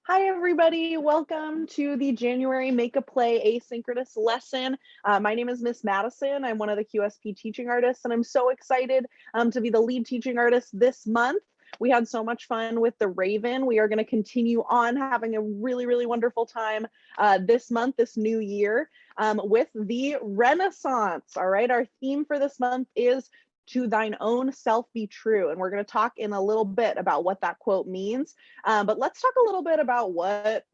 Hi, everybody. Welcome to the January Make a Play asynchronous lesson. My name is Miss Madison. I'm one of the QSP teaching artists, and I'm so excited to be the lead teaching artist this month. We had so much fun with the Raven. We are going to continue on having a really wonderful time this month, this new year, with the Renaissance. All right, our theme for this month is to thine own self be true. And we're going to talk in a little bit about what that quote means. But let's talk a little bit about what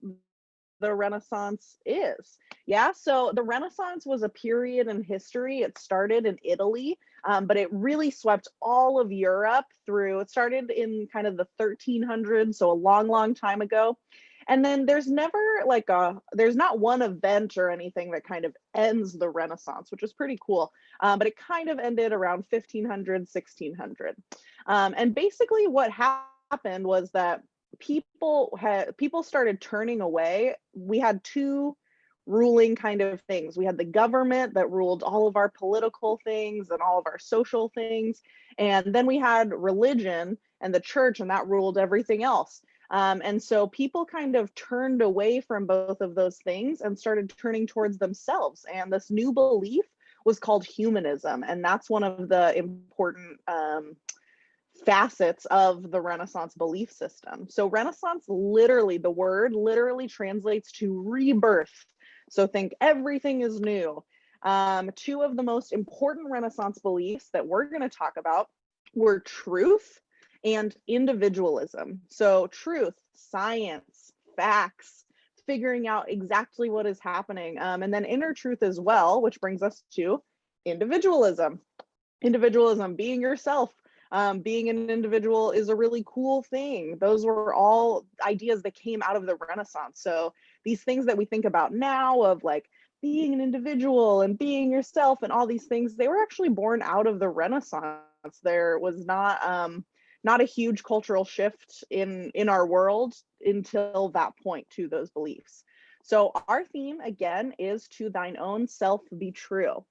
the Renaissance is. Yeah, so the Renaissance was a period in history. It started in Italy, but it really swept all of Europe through. It started in kind of the 1300s, so a long time ago. And then there's never there's not one event or anything that kind of ends the Renaissance, which is pretty cool. But it kind of ended around 1500, 1600. And basically what happened was that people started turning away. We had two ruling kind of things. We had the government that ruled all of our political things and all of our social things, and then we had religion and the church, and that ruled everything else. And so people kind of turned away from both of those things and started turning towards themselves, and this new belief was called humanism, and that's one of the important facets of the Renaissance belief system. So Renaissance, literally, the word literally translates to rebirth. So think everything is new. Two of the most important Renaissance beliefs that we're going to talk about were truth and individualism. So truth, science, facts, figuring out exactly what is happening, and then inner truth as well, which brings us to individualism. Individualism, being yourself. Being an individual is a really cool thing. Those were all ideas that came out of the Renaissance. So these things that we think about now of like being an individual and being yourself and all these things, they were actually born out of the Renaissance. There was not a huge cultural shift in our world until that point to those beliefs. So our theme again is to thine own self be true.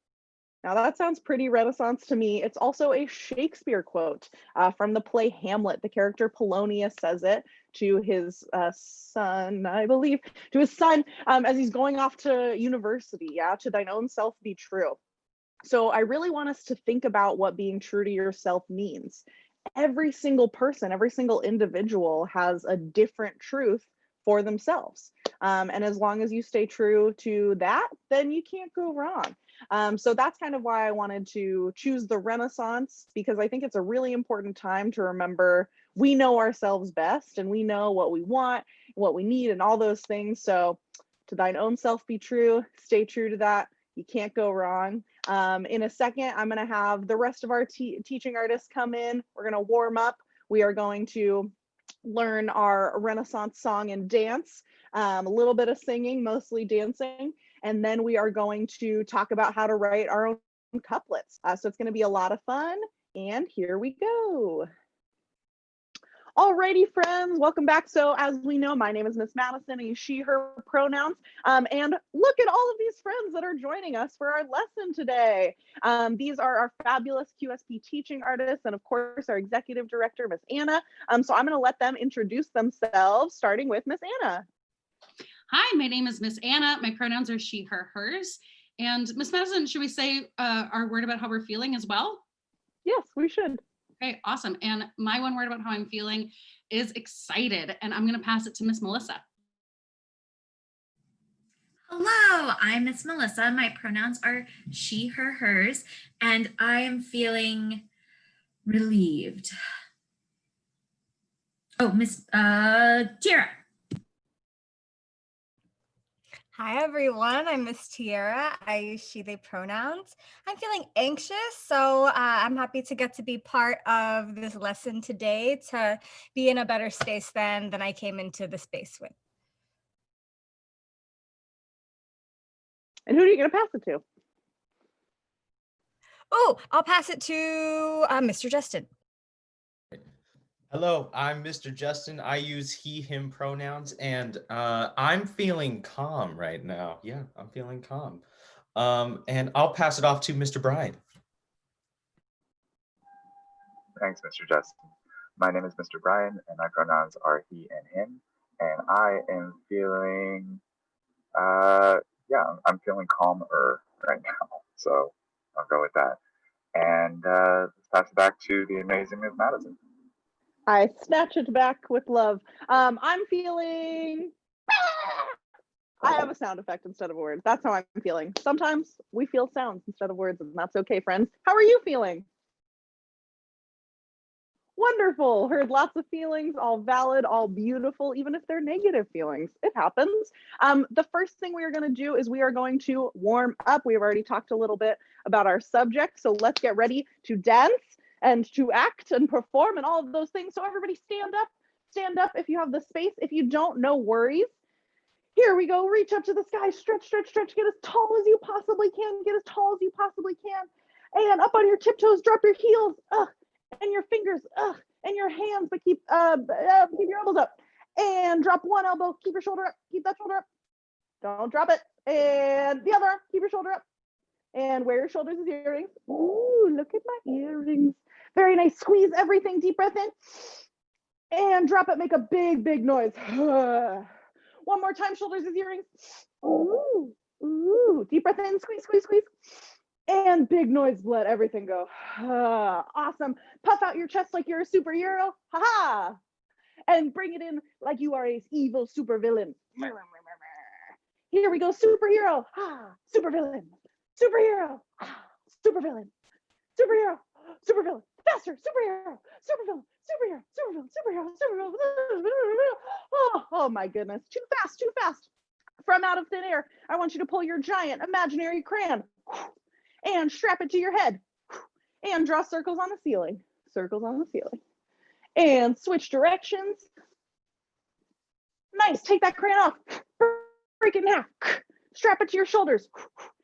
Now that sounds pretty Renaissance to me. It's also a Shakespeare quote from the play Hamlet. The character Polonius says it to his son, I believe, to his son as he's going off to university. Yeah, to thine own self be true. So I really want us to think about what being true to yourself means. Every single person, every single individual has a different truth for themselves. And as long as you stay true to that, then you can't go wrong. So that's kind of why I wanted to choose the Renaissance, because I think it's a really important time to remember we know ourselves best and we know what we want, what we need, and all those things. So to thine own self be true, stay true to that. You can't go wrong. In a second, I'm going to have the rest of our teaching artists come in. We're going to warm up. We are going to learn our Renaissance song and dance, a little bit of singing, mostly dancing. And then we are going to talk about how to write our own couplets. So it's going to be a lot of fun. And here we go. Alrighty, friends, welcome back. So as we know, my name is Miss Madison. I use she, her pronouns. And look at all of these friends that are joining us for our lesson today. These are our fabulous QSP teaching artists and of course our executive director, Miss Anna. So I'm gonna let them introduce themselves, starting with Miss Anna. Hi, my name is Miss Anna. My pronouns are she, her, hers. And Miss Madison, should we say our word about how we're feeling as well? Yes, we should. Okay, awesome. And my one word about how I'm feeling is excited. And I'm going to pass it to Miss Melissa. Hello, I'm Miss Melissa. My pronouns are she, her, hers, and I am feeling relieved. Oh, Miss Tiara. Hi everyone, I'm Miss Tiara. I use she, they pronouns. I'm feeling anxious, so I'm happy to get to be part of this lesson today to be in a better space than I came into the space with. And who are you going to pass it to? Oh, I'll pass it to Mr. Justin. Hello, I'm Mr. Justin. I use he, him pronouns, and I'm feeling calm right now. Yeah, I'm feeling calm. And I'll pass it off to Mr. Brian. Thanks, Mr. Justin. My name is Mr. Brian, and my pronouns are he and him. and I am feeling, yeah, I'm feeling calmer right now. So I'll go with that. And let's pass it back to the amazing Miss Madison. I snatch it back with love. I'm feeling. I have a sound effect instead of words. That's how I'm feeling. Sometimes we feel sounds instead of words, and that's okay, friends. How are you feeling? Wonderful. Heard lots of feelings, all valid, all beautiful, even if they're negative feelings. It happens. The first thing we are going to do is we are going to warm up. We have already talked a little bit about our subject, so let's get ready to dance and to act and perform and all of those things. So everybody stand up. Stand up if you have the space. If you don't, no worries. Here we go. Reach up to the sky. Stretch, stretch, stretch. Get as tall as you possibly can. Get as tall as you possibly can. And up on your tiptoes. Drop your heels. And your fingers. And your hands. But keep your elbows up. And drop one elbow. Keep your shoulder up. Keep that shoulder up. Don't drop it. And the other arm. Keep your shoulder up. And wear your shoulders as earrings. Ooh, look at my earrings. Very nice. Squeeze everything. Deep breath in. And drop it. Make a big, big noise. One more time, shoulders as earrings. Ooh, ooh. Deep breath in, squeeze, squeeze, squeeze. And big noise, let everything go. Awesome. Puff out your chest like you're a superhero. Ha-ha. And bring it in like you are a evil supervillain. Here we go, superhero. Ha, supervillain. Superhero. Ha, supervillain. Superhero. Supervillain. Faster, superhero. Supervillain. Superhero, superhero, superhero, superhero. Oh my goodness. Too fast, too fast. From out of thin air, I want you to pull your giant imaginary crayon and strap it to your head and draw circles on the ceiling. Circles on the ceiling. And switch directions. Nice. Take that crayon off. Break it in half. Strap it to your shoulders.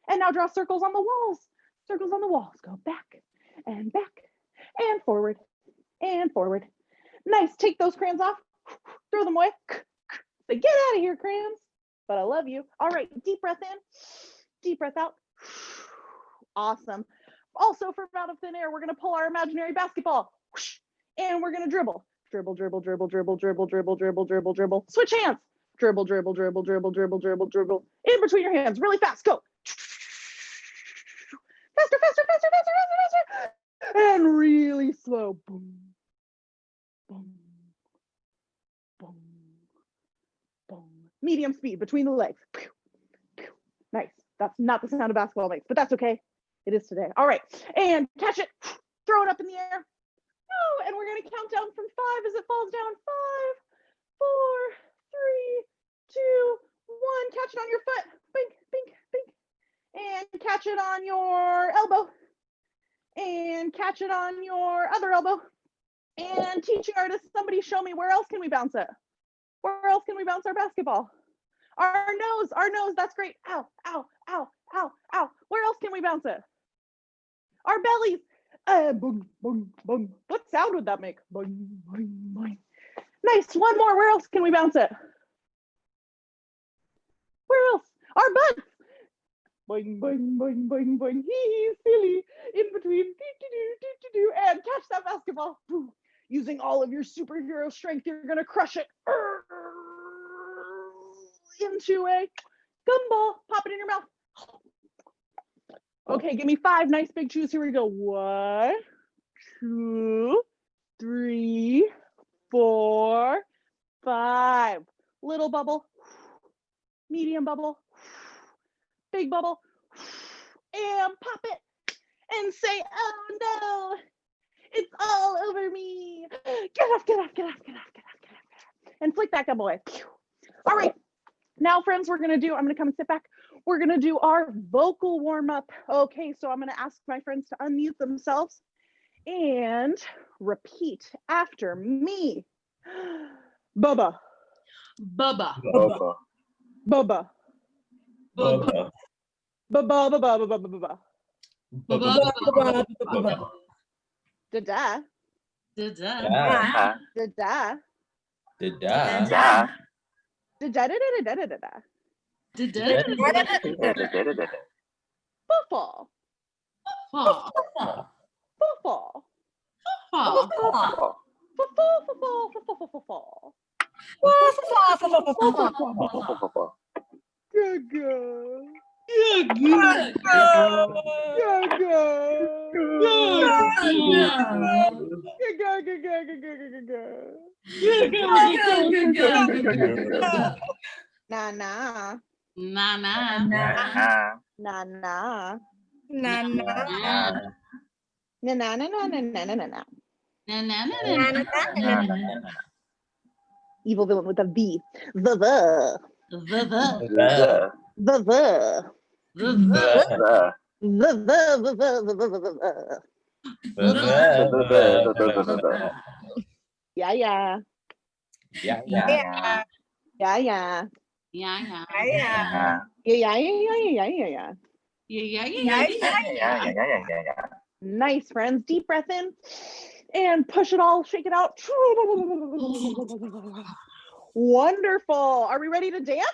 And now draw circles on the walls. Circles on the walls. Go back and forward. And forward. Nice. Take those crayons off. Throw them away. Say, get out of here, crayons. But I love you. All right. Deep breath in. Deep breath out. Awesome. Also, from out of thin air, we're going to pull our imaginary basketball. And we're going to dribble. Dribble, dribble, dribble, dribble, dribble, dribble, dribble, dribble, dribble. Switch hands. Dribble, dribble, dribble, dribble, dribble, dribble, dribble. In between your hands. Really fast. Go. Faster, faster, faster, faster, faster, faster. And really slow. Boom. Boom, boom, boom. Medium speed between the legs. Pew, pew. Nice. That's not the sound a basketball makes, but that's okay. It is today. All right. And catch it. Throw it up in the air. Oh, and we're going to count down from 5 as it falls down. 5, 4, 3, 2, 1. Catch it on your foot. Bink, bink, bink. And catch it on your elbow. And catch it on your other elbow. And teaching artists, somebody show me, where else can we bounce it? Where else can we bounce our basketball? Our nose, that's great. Ow, ow, ow, ow, ow. Where else can we bounce it? Our bellies. Boom, boom, boom. What sound would that make? Boing, boing, boing. Nice, one more. Where else can we bounce it? Where else? Our butts. Boing, boing, boing, boing, boing. Hee, silly. In between. Do. And catch that basketball. Boom. Using all of your superhero strength, you're gonna crush it into a gumball. Pop it in your mouth. Okay, give me 5 nice big chews. Here we go. 1, 2, 3, 4, 5. Little bubble, medium bubble, big bubble, and pop it and say, oh no, it's all over me. Get off, get off, get off, get off, get off, get off. And flick that gumball away. All right. Now, friends, I'm going to come and sit back. We're going to do our vocal warm up. Okay, so I'm going to ask my friends to unmute themselves and repeat after me. Bubba. Bubba. Bubba. Bubba. Bubba. Bubba. Bubba. Bubba. Bubba. Da-da. Da-da. Da. Da-da. Da. Da. Da-da-da-da-da-da-da. Da-da. Football. Paw. Football. Paw. Football. Football. Football. Gaga. Na na Na na. Na, na na Na na. na, na na na na na na na na. Na na na Na na. na na. Evil villain with a V. The The the, the the the, the. Yeah yeah Yeah. yeah, yeah yeah yeah Yeah. yeah yeah, yeah yeah. yeah yeah. Nice, friends. Deep breath in and push it all, shake it out. Wonderful. Are we ready to dance?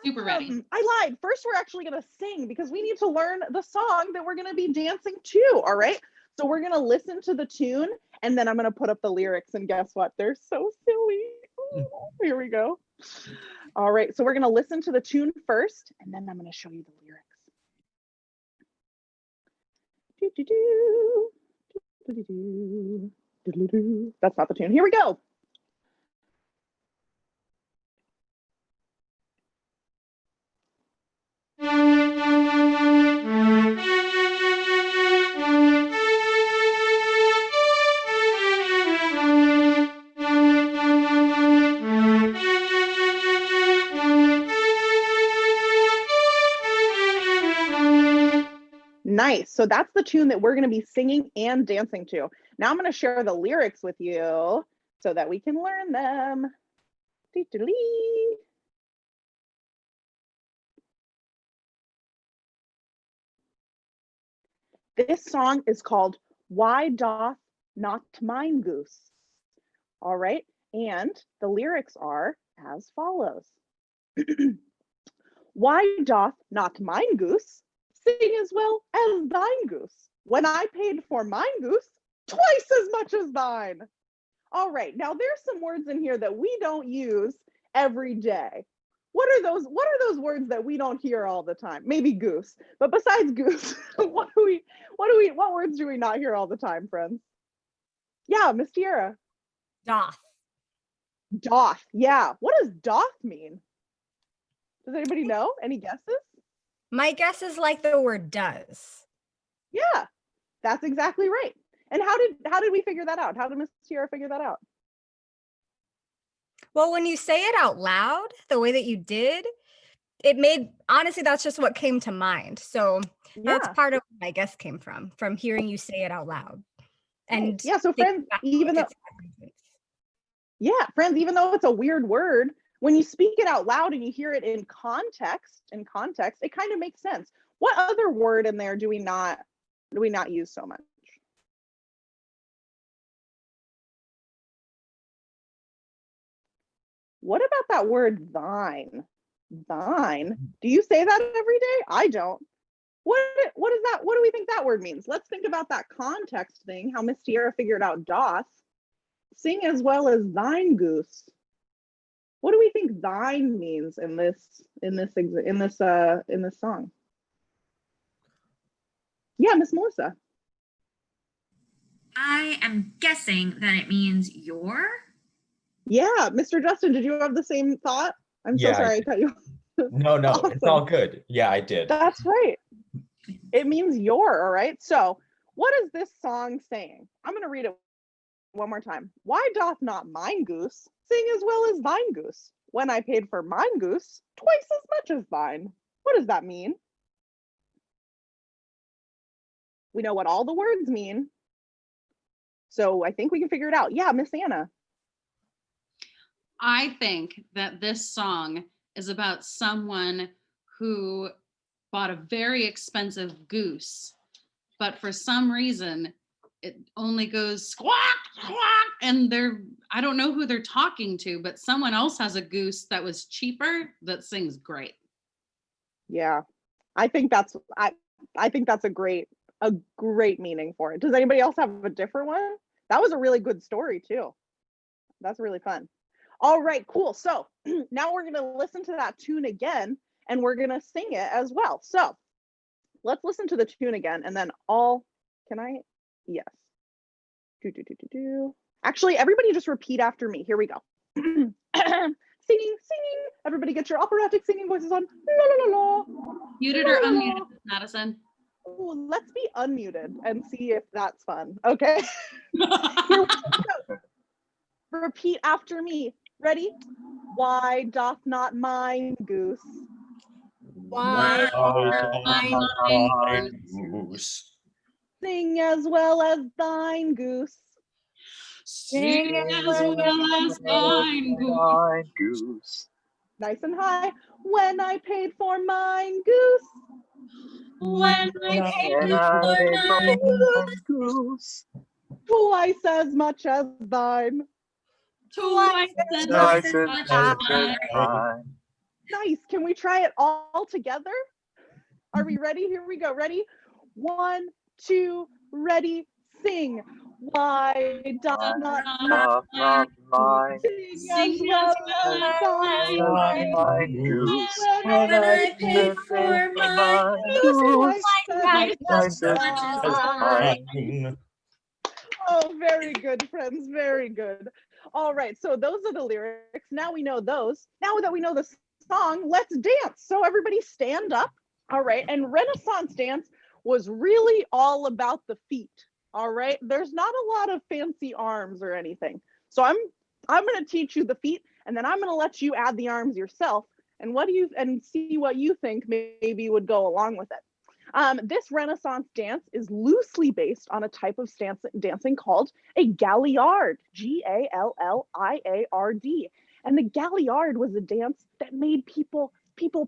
Super ready. I lied. First, we're actually going to sing because we need to learn the song that we're going to be dancing to. All right. So we're going to listen to the tune and then I'm going to put up the lyrics. And guess what? They're so silly. Here we go. All right. So we're going to listen to the tune first and then I'm going to show you the lyrics. That's not the tune. Here we go. Nice. So that's the tune that we're going to be singing and dancing to. Now I'm going to share the lyrics with you so that we can learn them. This song is called Why Doth Not Mine Goose? All right. And the lyrics are as follows. Why doth not mine goose sing as well as thine goose? When I paid for mine goose, twice as much as thine. All right, now there's some words in here that we don't use every day. What are those words that we don't hear all the time? Maybe goose, but besides goose, what words do we not hear all the time, friends? Yeah, Miss Tiara. Doth. Doth. Yeah. What does doth mean? Does anybody know? Any guesses? My guess is like the word does. Yeah, that's exactly right. And how did we figure that out? How did Miss Tiara figure that out? Well, when you say it out loud, the way that you did, honestly, that's just what came to mind. So that's Yeah. part of where my guess came from hearing you say it out loud. And yeah, so thinking friends, back even though its essence. yeah, friends, even though it's a weird word, when you speak it out loud and you hear it in context, it kind of makes sense. What other word in there do we not use so much? What about that word thine? Thine. Do you say that every day? I don't. What is that? What do we think that word means? Let's think about that context thing, how Miss Tiara figured out doth. Sing as well as thine goose. What do we think thine means in this song? Yeah, Miss Melissa. I am guessing that it means your. Yeah, Mr. Justin, did you have the same thought? I'm so Yeah, sorry I cut you off. No, it's Awesome. all good. Yeah, I did. That's right. It means your, all right? So what is this song saying? I'm going to read it one more time. Why doth not mine goose sing as well as thine goose? When I paid for mine goose, twice as much as thine. What does that mean? We know what all the words mean. So I think we can figure it out. Yeah, Miss Anna. I think that this song is about someone who bought a very expensive goose, but for some reason it only goes squawk, squawk, and I don't know who they're talking to, but someone else has a goose that was cheaper that sings great. Yeah, I think that's a great meaning for it. Does anybody else have a different one? That was a really good story too. That's really fun. All right, cool. So now we're going to listen to that tune again and we're going to sing it as well. So let's listen to the tune again and then yes. Actually, everybody just repeat after me. Here we go. Singing, singing. Everybody get your operatic singing voices on. La, la, la, la. Muted or unmuted, Madison? Ooh, let's be unmuted and see if that's fun. Okay. Here we go. Repeat after me. Ready? Why doth not mine goose Why Goose. sing as well as thine goose? Sing as well as thine goose. Fine goose. Nice and high. When I paid for mine goose. When I Paid And for I paid for mine mine goose. Twice as much as thine. twice as Twice much as as much as thine. mine. Nice. Can we try it all together? Are we ready? Here we go. Ready? 1, 2, ready, sing. Why doth not Not mine. sing as well as thine? Mine goose. When When I paid paid for mine goose, twice twice as as much as thine. mine. Oh, very good, friends. Very good. All right. So those are the lyrics. Now we know those. Now that we know the song, let's dance. So everybody stand up. All right. And Renaissance dance was really all about the feet. All right. There's not a lot of fancy arms or anything. So I'm going to teach you the feet and then I'm going to let you add the arms yourself and see what you think maybe would go along with it. This Renaissance dance is loosely based on a type of dancing called a galliard, Galliard. And the galliard was a dance that made people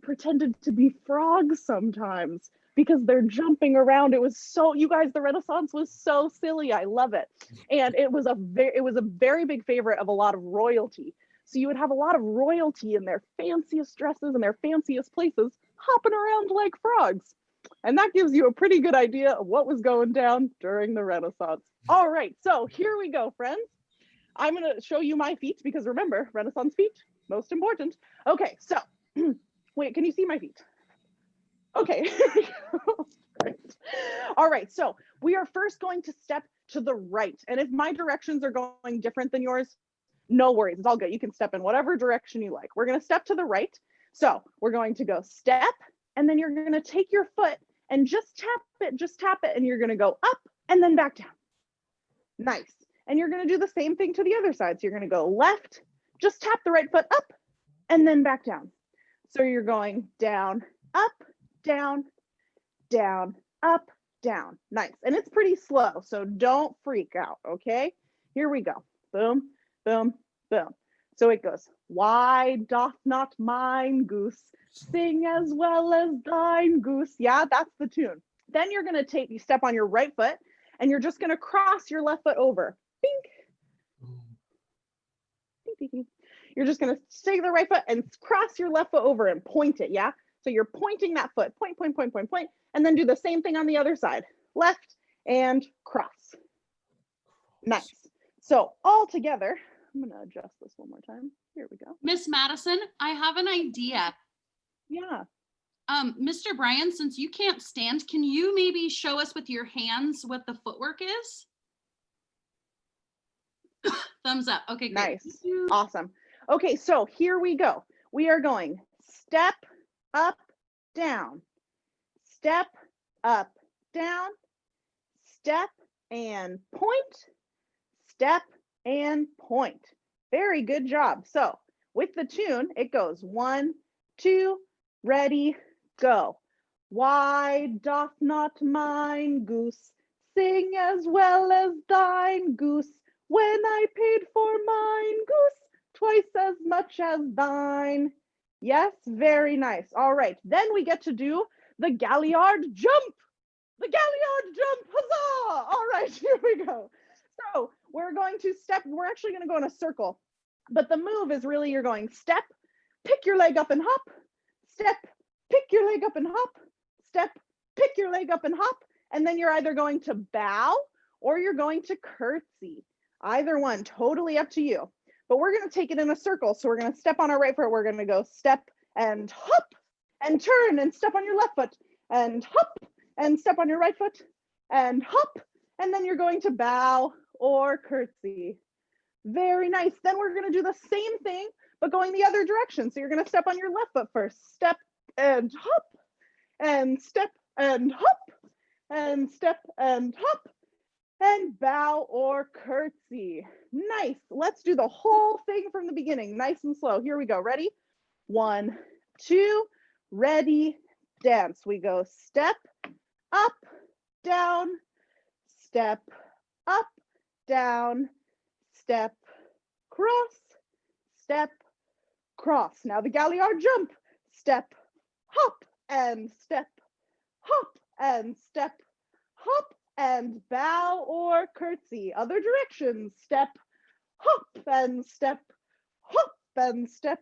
pretended to be frogs sometimes because they're jumping around. It was so, you guys, the Renaissance was so silly. I love it. And it was a very big favorite of a lot of royalty. So you would have a lot of royalty in their fanciest dresses and their fanciest places hopping around like frogs. And that gives you a pretty good idea of what was going down during the Renaissance. All right, so here we go, friends. I'm gonna show you my feet because remember, Renaissance feet, most important. Okay, so, wait, can you see my feet? Okay, Great. All right, so we are first going to step to the right. And if my directions are going different than yours, no worries, it's all good. You can step in whatever direction you like. We're gonna step to the right. So we're going to go step, and then you're gonna take your foot and just tap it, and you're gonna go up and then back down. Nice. And you're gonna do the same thing to the other side. So you're gonna go left, just tap the right foot up, and then back down. So you're going down, up, down, down, up, down. Nice. And it's pretty slow, so don't freak out, okay? Here we go. Boom, boom, boom. So it goes, why doth not mine goose sing as well as thine goose? Yeah, that's the tune. Then you're gonna step on your right foot and you're just gonna cross your left foot over. Bink. Bink, bink. You're just gonna take the right foot and cross your left foot over and point it, yeah? So you're pointing that foot, point, point, point, point, point, and then do the same thing on the other side. Left and cross. Nice. So all together, I'm gonna adjust this one more time. Here we go. Miss Madison, I have an idea. Yeah. Mr. Bryan, since you can't stand, can you maybe show us with your hands what the footwork is? Thumbs up. Okay, great. Nice. Awesome. Okay, so here we go. We are going step, up, down, step, up, down, step and point, step and point. Very good job. So with the tune, it goes 1, 2, ready, go. Why doth not mine goose sing as well as thine goose? When I paid for mine goose twice as much as thine. Yes, very nice. All right, then we get to do the galliard jump. The galliard jump, huzzah! All right, here we go. So we're going to step, we're actually gonna go in a circle, but the move is really you're going step, pick your leg up and hop, step, pick your leg up and hop, step, pick your leg up and hop, and then you're either going to bow or you're going to curtsy. Either one, totally up to you. but we're going to take it in a circle. So we're going to step on our right foot. We're going to go step and hop and turn and step on your left foot and hop and step on your right foot and hop. And then you're going to bow or curtsy. Very nice. Then we're going to do the same thing, but going the other direction. So you're going to step on your left foot first. Step and hop and step and hop and step and hop and bow or curtsy. Nice. Let's do the whole thing from the beginning, nice and slow. Here we go. Ready? 1, 2, ready, dance. We go step, up, down, step, up, down, step, cross, step, cross. Now the Galliard jump. Step, hop, and step, hop, and step, hop, and bow or curtsy. Other directions. Step, hop, and step, hop, and step,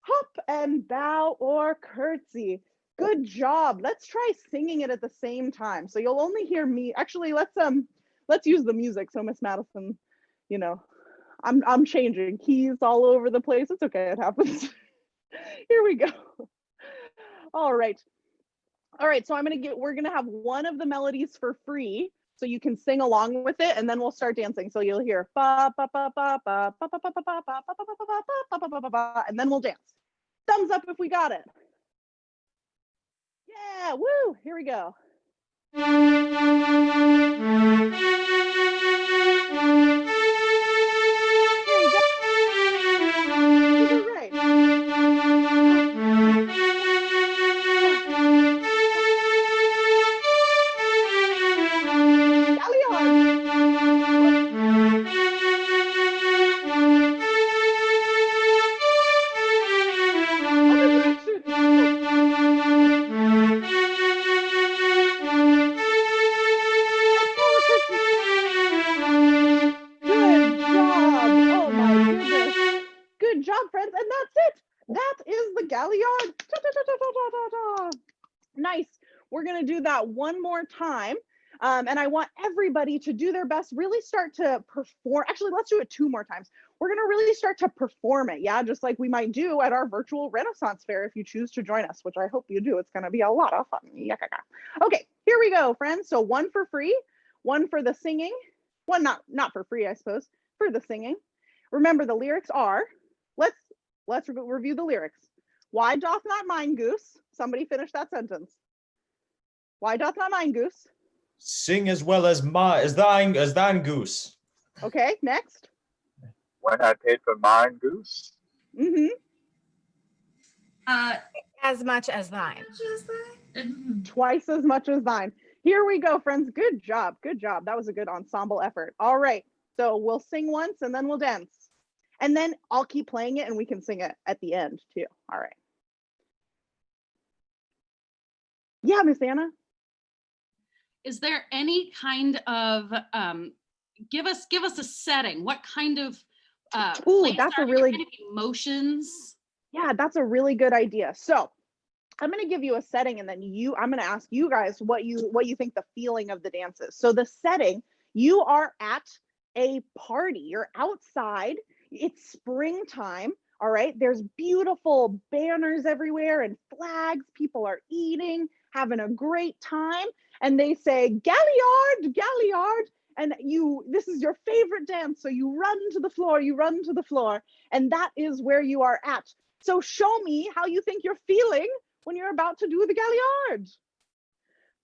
hop, and bow or curtsy. Good job. Let's try singing it at the same time. So you'll only hear me. Actually, let's use the music. So Miss Madison, you know, I'm changing keys all over the place. It's okay. It happens. Here we go. All right. All right. So we're going to have one of the melodies for free so you can sing along with it, and then we'll start dancing. So you'll hear ba ba ba ba ba ba ba ba ba ba ba ba ba ba ba ba ba, and then we'll dance. Thumbs up if we got it. Yeah, woo, here we go. There you go. Super right. Good job, friends. And that's it. That is the Galliard. Da, da, da, da, da, da, da. Nice. We're going to do that one more time. And I want everybody to do their best, really start to perform. Actually, let's do it 2 more times. We're going to really start to perform it. Yeah, just like we might do at our virtual Renaissance Fair if you choose to join us, which I hope you do. It's going to be a lot of fun. Okay, here we go, friends. So 1 for free, 1 for the singing. 1 not for free, I suppose, for the singing. Remember, the lyrics are, let's review the lyrics. Why doth not mine goose? Somebody finish that sentence. Why doth not mine goose? Sing as well as thine goose. Okay, next. When I paid for mine goose. Mm-hmm. As much as thine. Twice as much as thine. Here we go, friends. Good job. Good job. That was a good ensemble effort. All right. So we'll sing once and then we'll dance. And then I'll keep playing it and we can sing it at the end too. All right. Yeah, Miss Anna. Is there any kind of give us a setting? What kind of Ooh, that's a really kind of emotions? Yeah, that's a really good idea. So I'm going to give you a setting, and then I'm going to ask you guys what you think the feeling of the dance is. So the setting, you are at a party. You're outside. It's springtime. All right. There's beautiful banners everywhere and flags. People are eating, having a great time. And they say, Galliard, Galliard. And this is your favorite dance. So you run to the floor, and that is where you are at. So show me how you think you're feeling when you're about to do the Galliard.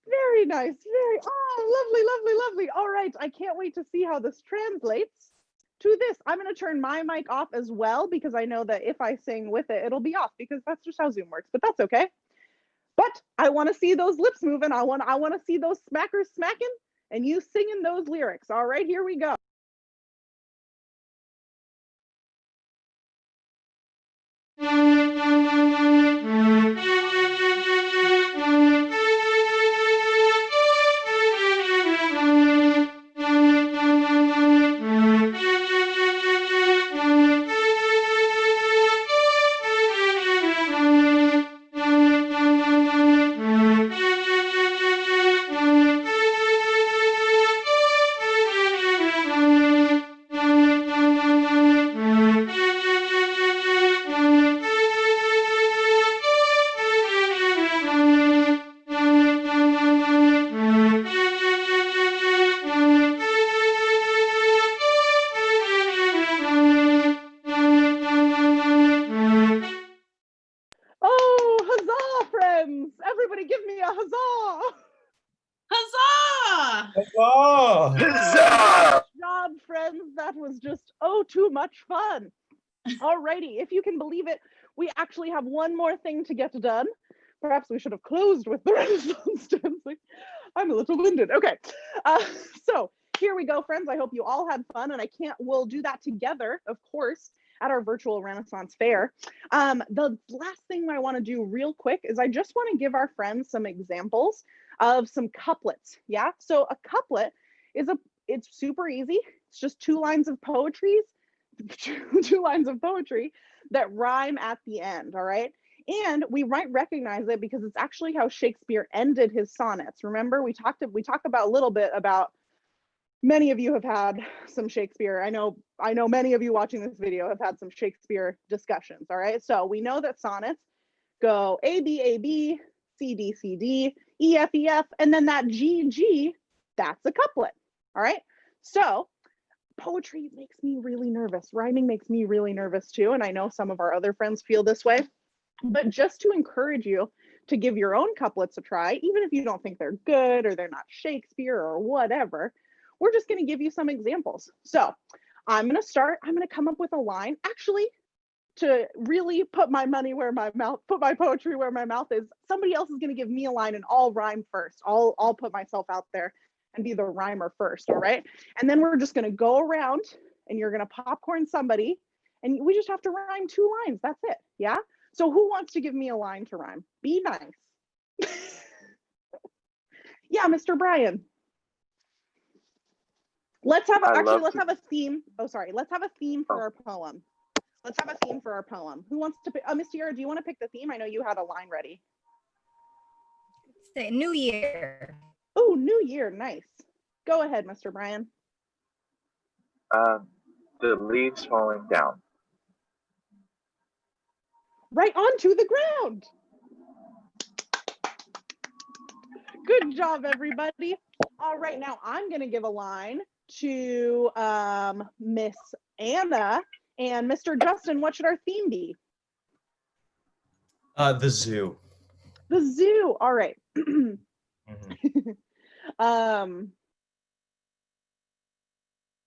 Very nice. Lovely, lovely, lovely. All right. I can't wait to see how this translates to this. I'm going to turn my mic off as well, because I know that if I sing with it, it'll be off, because that's just how Zoom works, but that's okay. But I want to see those lips moving. I want to see those smackers smacking and you singing those lyrics. All right, here we go. much fun. Alrighty, if you can believe it, we actually have one more thing to get done. Perhaps we should have closed with the Renaissance dancing. I'm a little winded. Okay, so here we go, friends. I hope you all had fun, and we'll do that together, of course, at our virtual Renaissance Fair. The last thing I want to do real quick is I just want to give our friends some examples of some couplets. Yeah, so a couplet it's super easy. It's just two lines of poetry that rhyme at the end. All right. And we might recognize it because it's actually how Shakespeare ended his sonnets. Remember, we talked about a little bit about, many of you have had some Shakespeare. I know many of you watching this video have had some Shakespeare discussions. All right. So we know that sonnets go A, B, A, B, C, D, C, D, E, F, E, F, and then that G, G, that's a couplet. All right. So poetry makes me really nervous. Rhyming makes me really nervous too. And I know some of our other friends feel this way. But just to encourage you to give your own couplets a try, even if you don't think they're good or they're not Shakespeare or whatever, we're just going to give you some examples. So I'm going to come up with a line. Actually, to really put my poetry where my mouth is, somebody else is going to give me a line and I'll rhyme first. I'll put myself out there and be the rhymer first, all right? And then we're just going to go around and you're going to popcorn somebody and we just have to rhyme 2 lines. That's it. Yeah? So who wants to give me a line to rhyme? Be nice. Yeah, Mr. Brian. Let's have a theme. Oh, sorry. Let's have a theme for our poem. Who wants to pick? Miss Tiara, do you want to pick the theme? I know you had a line ready. Say New Year. Oh, New Year. Nice. Go ahead, Mr. Brian. The leaves falling down. Right onto the ground. Good job, everybody. All right, now I'm going to give a line to Miss Anna and Mr. Justin. What should our theme be? The zoo. The zoo. All right.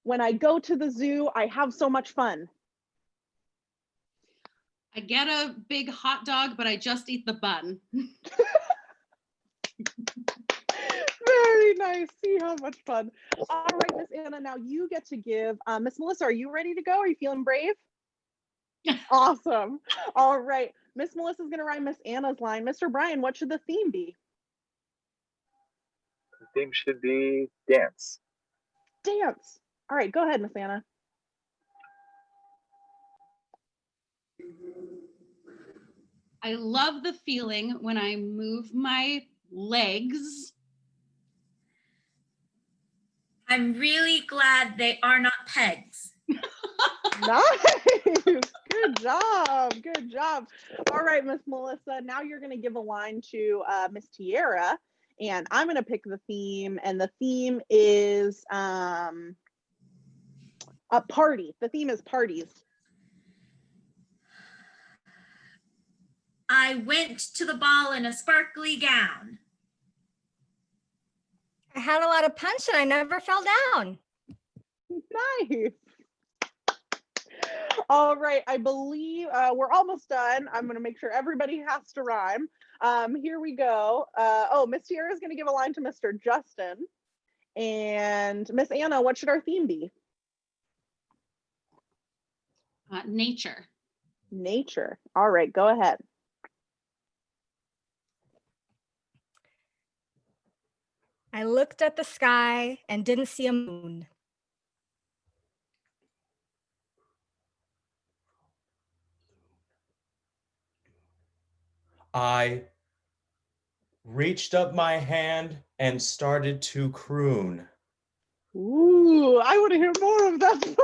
When I go to the zoo, I have so much fun. I get a big hot dog, but I just eat the bun. Very nice. See how much fun. All right, Miss Anna, now you get to give. Miss Melissa, are you ready to go? Are you feeling brave? Awesome. All right. Miss Melissa's going to rhyme Miss Anna's line. Mr. Brian, what should the theme be? The theme should be dance. Dance. All right, go ahead, Miss Anna. I love the feeling when I move my legs. I'm really glad they are not pegs. Nice. Good job. Good job. All right, Miss Melissa, now you're going to give a line to Miss Tiara, and I'm going to pick the theme, and the theme is a party. The theme is parties. I went to the ball in a sparkly gown. I had a lot of punch and I never fell down. Nice. All right, I believe we're almost done. I'm going to make sure everybody has to rhyme. Here we go. Miss Tiara is going to give a line to Mr. Justin. And Miss Anna, what should our theme be? Nature. Nature. All right, go ahead. I looked at the sky and didn't see a moon. I reached up my hand and started to croon. Ooh, I want to hear more of that.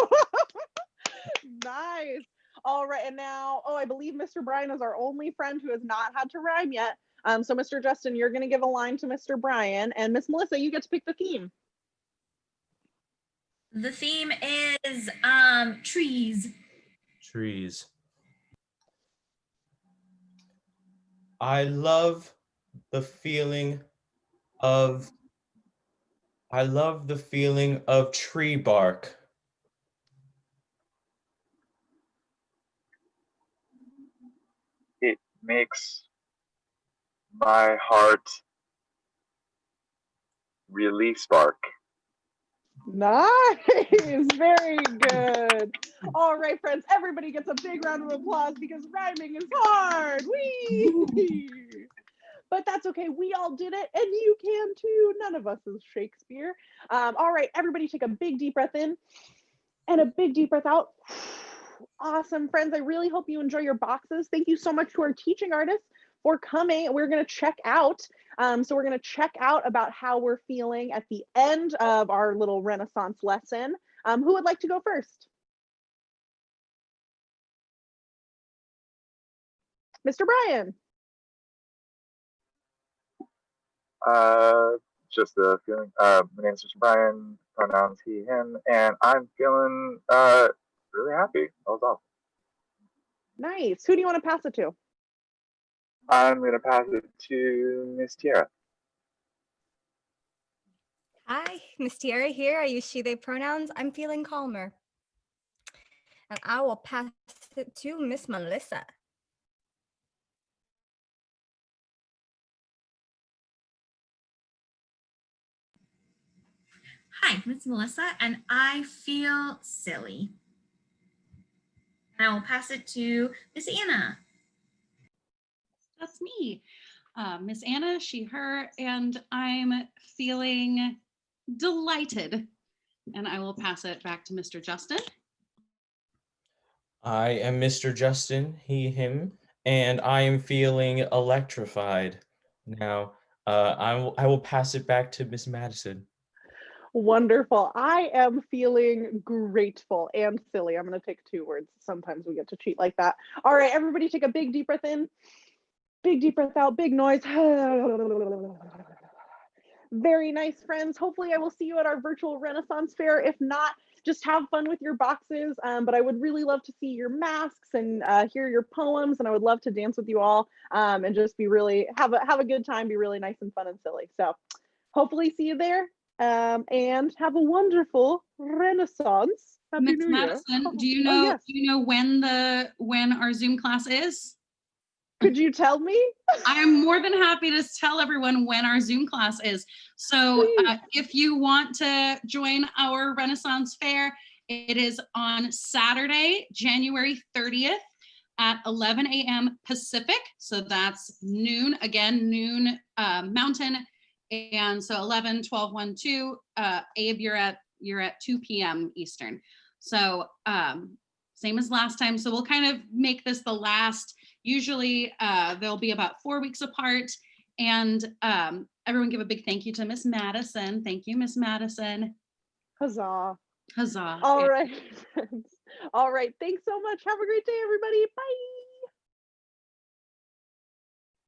Nice. All right, and now, I believe Mr. Brian is our only friend who has not had to rhyme yet. So Mr. Justin, you're going to give a line to Mr. Brian, and Miss Melissa, you get to pick the theme. The theme is trees. Trees. I love the feeling of tree bark. makes my heart really spark. Nice, very good. All right, friends, everybody gets a big round of applause because rhyming is hard. Whee! But that's okay. We all did it, and you can too. None of us is Shakespeare. All right, everybody take a big deep breath in and a big deep breath out. Awesome, friends. I really hope you enjoy your boxes. Thank you so much to our teaching artists for coming. We're going to check out. So we're going to check out about how we're feeling at the end of our little Renaissance lesson. Who would like to go first? Mr. Brian. Just a feeling. My name is Mr. Brian, pronouns he, him, and I'm feeling really happy. That was awesome. Nice. Who do you want to pass it to? I'm going to pass it to Miss Tiara. Hi, Miss Tiara here. I use she, they pronouns. I'm feeling calmer. And I will pass it to Miss Melissa. Hi, Miss Melissa, and I feel silly. And I will pass it to Miss Anna. That's me. Miss Anna, she, her, and I'm feeling delighted. And I will pass it back to Mr. Justin. I am Mr. Justin, he, him, and I am feeling electrified. Now, I will pass it back to Miss Madison. Wonderful. I am feeling grateful and silly. I'm going to take 2 words. Sometimes we get to cheat like that. All right, everybody take a big deep breath in, big deep breath out, big noise. Very nice, friends. Hopefully I will see you at our virtual Renaissance Fair. If not, just have fun with your boxes. But I would really love to see your masks and hear your poems. And I would love to dance with you all and just be really, have a good time, be really nice and fun and silly. So hopefully see you there. And have a wonderful Renaissance. Happy Miss New Year. Madison, do you know yes. do you know when our Zoom class is? Could you tell me? I'm more than happy to tell everyone when our Zoom class is. So if you want to join our Renaissance Fair, it is on Saturday, January 30th at 11 a.m. Pacific. So that's noon, again, noon Mountain. And so 11, 12, 1, 2, Abe, you're at 2 p.m. Eastern. So same as last time. So we'll kind of make this the last, usually they'll be about 4 weeks apart. And everyone give a big thank you to Miss Madison. Thank you, Miss Madison. Huzzah. Huzzah. All right, friends. All right. Thanks so much. Have a great day, everybody. Bye.